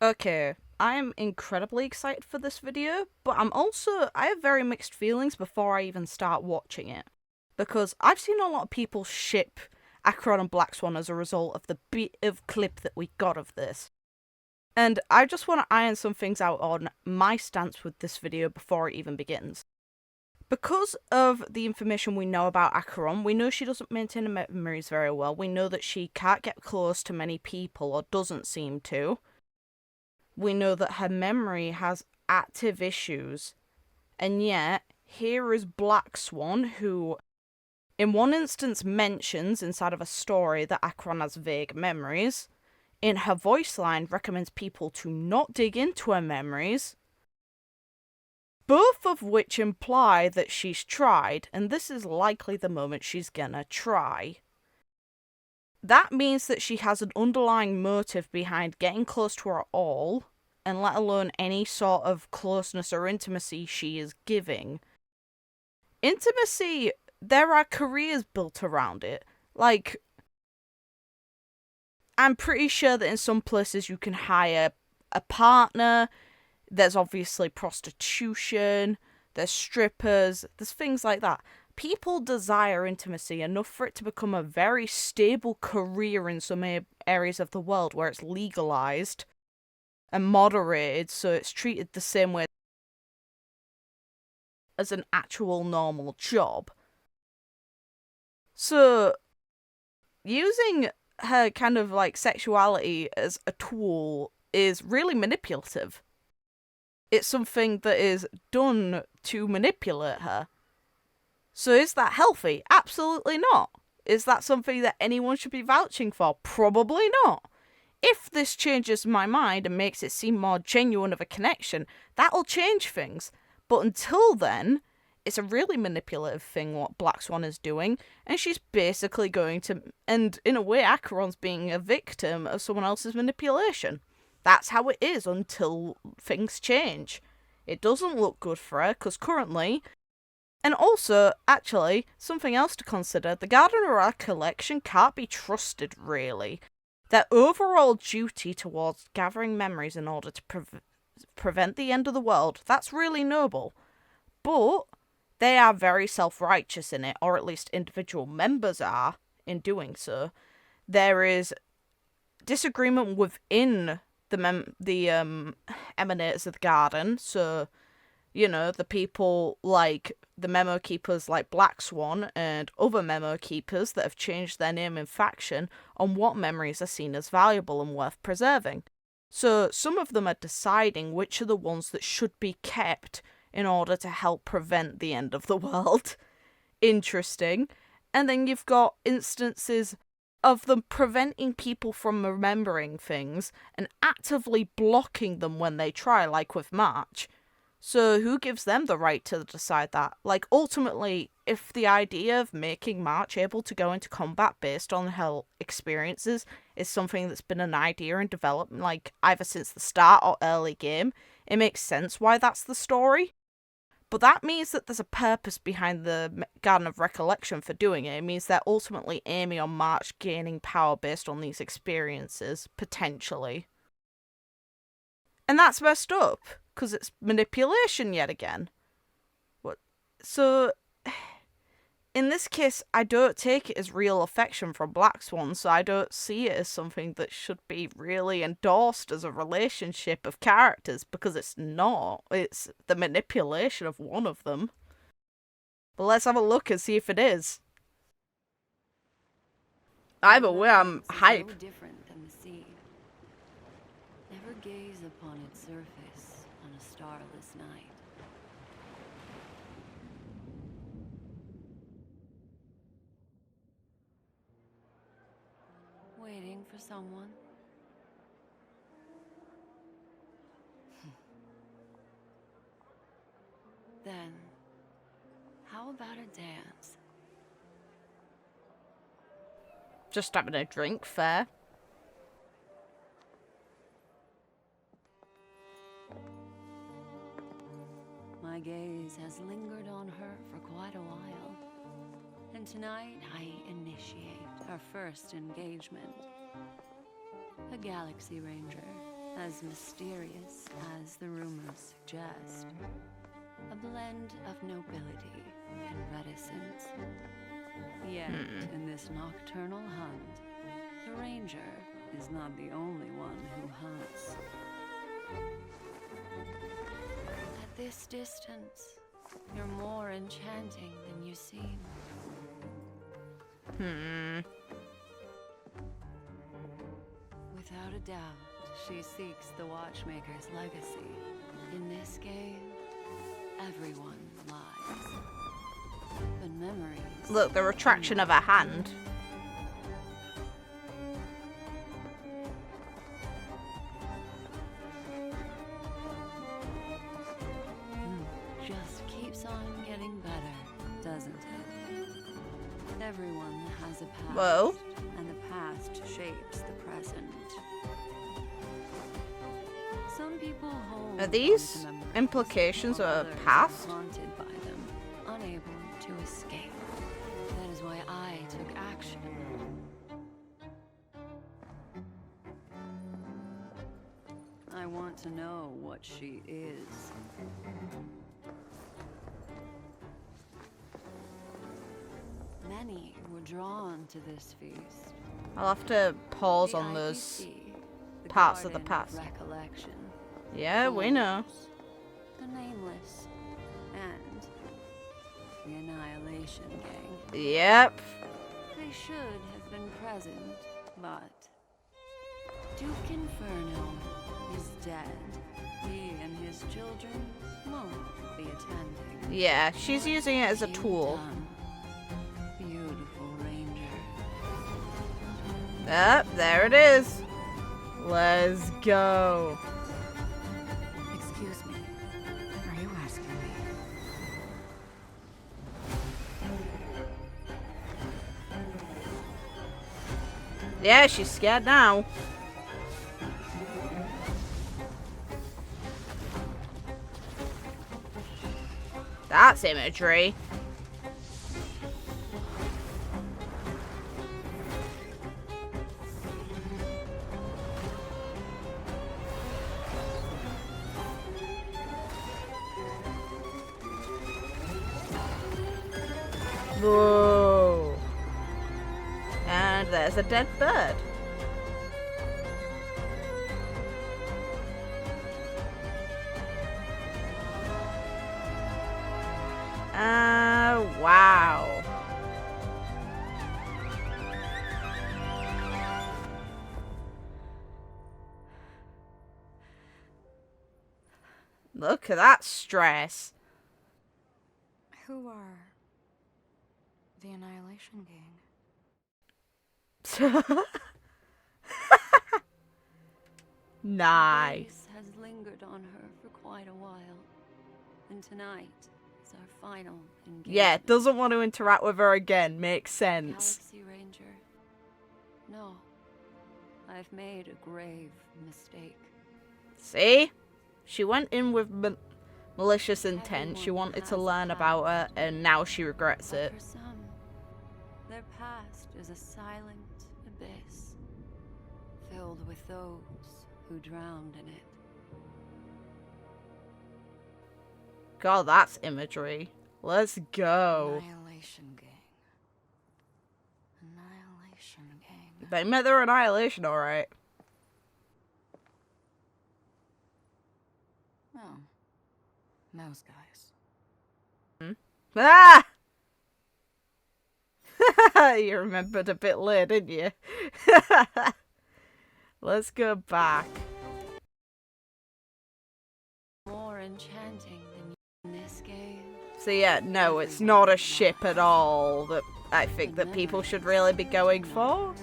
Okay, I am incredibly excited for this video, but I have very mixed feelings before I even start watching it. Because I've seen a lot of people ship Acheron and Black Swan as a result of the bit of clip that we got of this. And I just want to iron some things out on my stance with this video before it even begins. Because of the information we know about Acheron, we know she doesn't maintain her memories very well. We know that she can't get close to many people, or doesn't seem to. We know that her memory has active issues. And yet, here is Black Swan, who in one instance mentions inside of a story that Acheron has vague memories. In her voice line, recommends people to not dig into her memories. Both of which imply that she's tried, and this is likely the moment she's gonna try. That means that she has an underlying motive behind getting close to her at all, and let alone any sort of closeness or intimacy she is giving. Intimacy, there are careers built around it. Like, I'm pretty sure that in some places you can hire a partner. There's obviously prostitution, there's strippers, there's things like that. People desire intimacy enough for it to become a very stable career in some areas of the world where it's legalized and moderated, so it's treated the same way as an actual normal job. So, using her kind of like sexuality as a tool is really manipulative. It's something that is done to manipulate her. So is that healthy? Absolutely not. Is that something that anyone should be vouching for? Probably not. If this changes my mind and makes it seem more genuine of a connection, that'll change things. But until then, it's a really manipulative thing what Black Swan is doing, and she's basically going to... And in a way, Acheron's being a victim of someone else's manipulation. That's how it is until things change. It doesn't look good for her, because currently... And also, actually, something else to consider, the Garden of Recollection can't be trusted, really. Their overall duty towards gathering memories in order to prevent the end of the world, that's really noble. But they are very self-righteous in it, or at least individual members are in doing so. There is disagreement within the emanators of the garden, so, you know, the people like the memo keepers like Black Swan and other memo keepers that have changed their name in faction on what memories are seen as valuable and worth preserving. So some of them are deciding which are the ones that should be kept in order to help prevent the end of the world. Interesting. And then you've got instances of them preventing people from remembering things and actively blocking them when they try, like with March. So who gives them the right to decide that? Like, ultimately, if the idea of making March able to go into combat based on her experiences is something that's been an idea in development, like, either since the start or early game, it makes sense why that's the story. But that means that there's a purpose behind the Garden of Recollection for doing it. It means they're ultimately aiming on March gaining power based on these experiences, potentially. And that's messed up, because it's manipulation yet again. So, in this case, I don't take it as real affection from Black Swan, so I don't see it as something that should be really endorsed as a relationship of characters, because it's not. It's the manipulation of one of them. But let's have a look and see if it is. Either way, I'm hype. No different than the sea. Never gaze upon its surface on a starless night. Waiting for someone. Then, how about a dance? Just having a drink, fair. My gaze has lingered on her for quite a while. And tonight, I initiate our first engagement. A Galaxy Ranger as mysterious as the rumors suggest. A blend of nobility and reticence. Yet, in this nocturnal hunt, the ranger is not the only one who hunts. At this distance, you're more enchanting than you seem. Without a doubt, she seeks the Watchmaker's legacy. In this game, everyone lies. But memories... Look, the retraction of her hand. Just keeps on getting better, doesn't it? Everyone has a past. Whoa. And the past shapes the present. Some people hold Are these on to memories, implications while of others are past? haunted by them, unable to escape. That is why I took action. I want to know what she is. Many were drawn to this feast. I'll have to pause The on those IPC, the parts of the Garden past. Recollection, Yeah, we know. the Nameless, and the Annihilation Gang. Yep. They should have been present, but Duke Inferno is dead. He and his children won't be attending. Yeah, she's using it as a You've tool. done, beautiful Ranger. There it is. Let's go. Excuse me. Are you asking me? Yeah, she's scared now. That's imagery. Whoa. And there's a dead bird. Wow. Look at that stress. Who are the Annihilation Gang? Nice. Grace has lingered on her for quite a while, and tonight is our final engagement. Yeah, doesn't want to interact with her again. Makes sense. Galaxy Ranger. No, I've made a grave mistake. See? She went in with malicious intent. She wanted to learn about her, and now she regrets But it. for some, their past is a silent abyss, filled with those who drowned in it. God, that's imagery. Let's go. Annihilation Gang. Annihilation Gang. They met their annihilation, alright. Oh, those guys. Ah! You remembered a bit late, didn't you? Let's go back. More enchanting than in this game. So yeah, no, it's not a ship at all that I think that people should really be going for.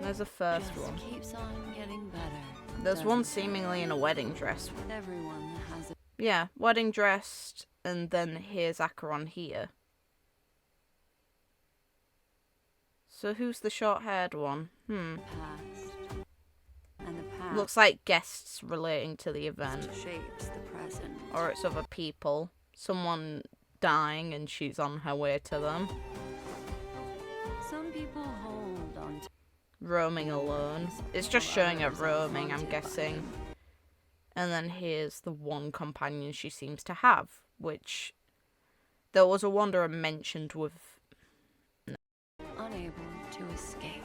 There's a first Just one. keeps on getting better. There's one doesn't it? seemingly in a wedding dress. Everyone has a Yeah, wedding dressed, and then here's Acheron here. So who's the short-haired one? past. And the past Looks like guests relating to the event. shapes the present. Or it's other people. Someone dying and she's on her way to them. Some people hold on to roaming alone. It's just showing her roaming, I'm guessing. And then here's the one companion she seems to have, which there was a wanderer mentioned with. Unable to escape.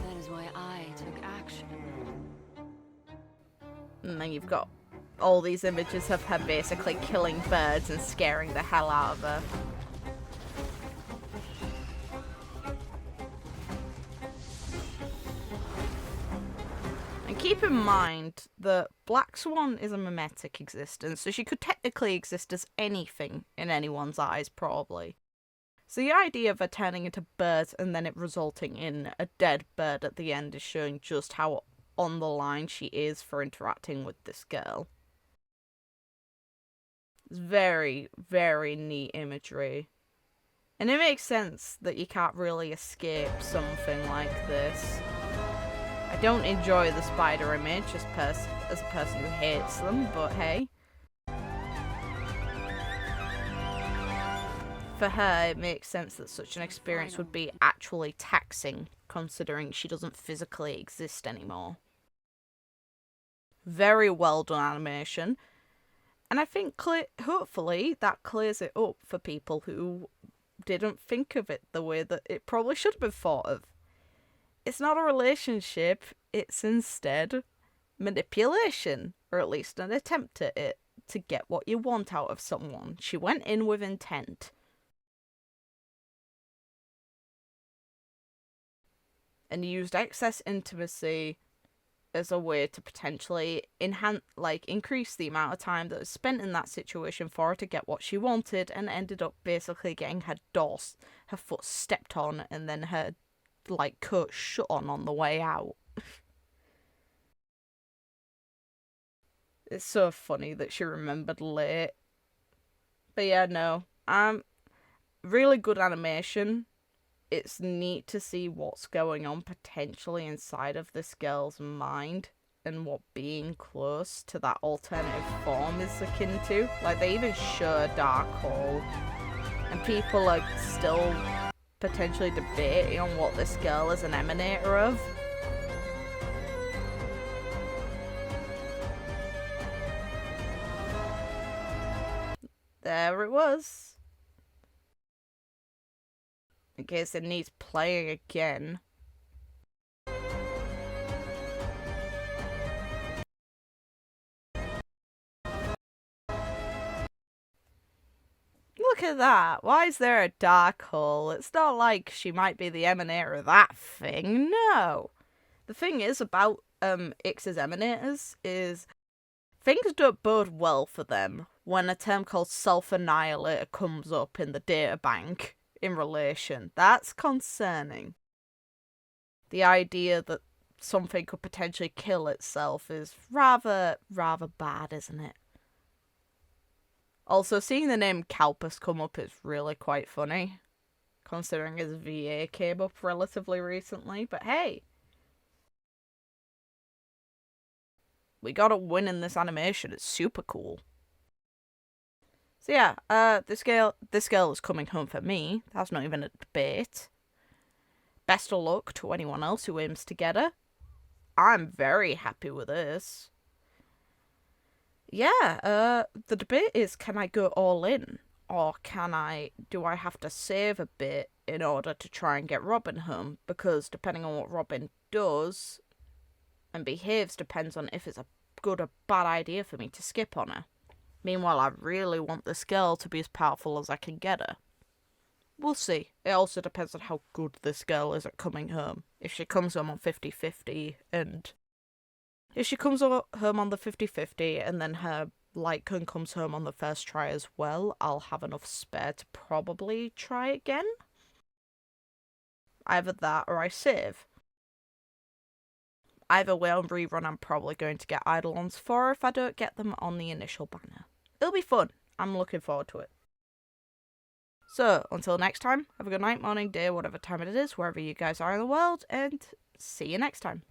That is why I took action. And then you've got all these images of her basically killing birds and scaring the hell out of her. And keep in mind that Black Swan is a mimetic existence, so she could technically exist as anything in anyone's eyes, probably. So the idea of her turning into birds and then it resulting in a dead bird at the end is showing just how on the line she is for interacting with this girl. It's very, very neat imagery. And it makes sense that you can't really escape something like this. I don't enjoy the spider image as a person who hates them, but hey. For her, it makes sense that such an experience would be actually taxing, considering she doesn't physically exist anymore. Very well done animation. And I think, hopefully, that clears it up for people who didn't think of it the way that it probably should have been thought of. It's not a relationship, it's instead manipulation, or at least an attempt at it, to get what you want out of someone. She went in with intent. And used excess intimacy as a way to potentially increase the amount of time that was spent in that situation for her to get what she wanted, and ended up basically getting her foot stepped on, and then her coat shut on the way out. It's so funny that she remembered late. But yeah, no. Really good animation. It's neat to see what's going on potentially inside of this girl's mind and what being close to that alternative form is akin to. Like, they even show a dark hole, and people are still potentially debating on what this girl is an emanator of. There it was. In case it needs playing again. Look at that. Why is there a dark hole? It's not like she might be the emanator of that thing. No. The thing is about Ix's emanators is things don't bode well for them when a term called self-annihilator comes up in the data bank in relation. That's concerning. The idea that something could potentially kill itself is rather bad, isn't it? Also, seeing the name Kalpas come up is really quite funny, considering his VA came up relatively recently, but hey. We got a win in this animation. It's super cool. So yeah, this girl is coming home for me. That's not even a debate. Best of luck to anyone else who aims to get her. I'm very happy with this. Yeah, the debate is, can I go all in? Or do I have to save a bit in order to try and get Robin home? Because depending on what Robin does and behaves depends on if it's a good or bad idea for me to skip on her. Meanwhile, I really want this girl to be as powerful as I can get her. We'll see. It also depends on how good this girl is at coming home. If she comes home on 50-50, and if she comes home on the 50-50 and then her Lycan comes home on the first try as well, I'll have enough spare to probably try again. Either that or I save. Either way, on rerun, I'm probably going to get Eidolons for her if I don't get them on the initial banner. It'll be fun. I'm looking forward to it. So, until next time, have a good night, morning, day, whatever time it is, wherever you guys are in the world, and see you next time.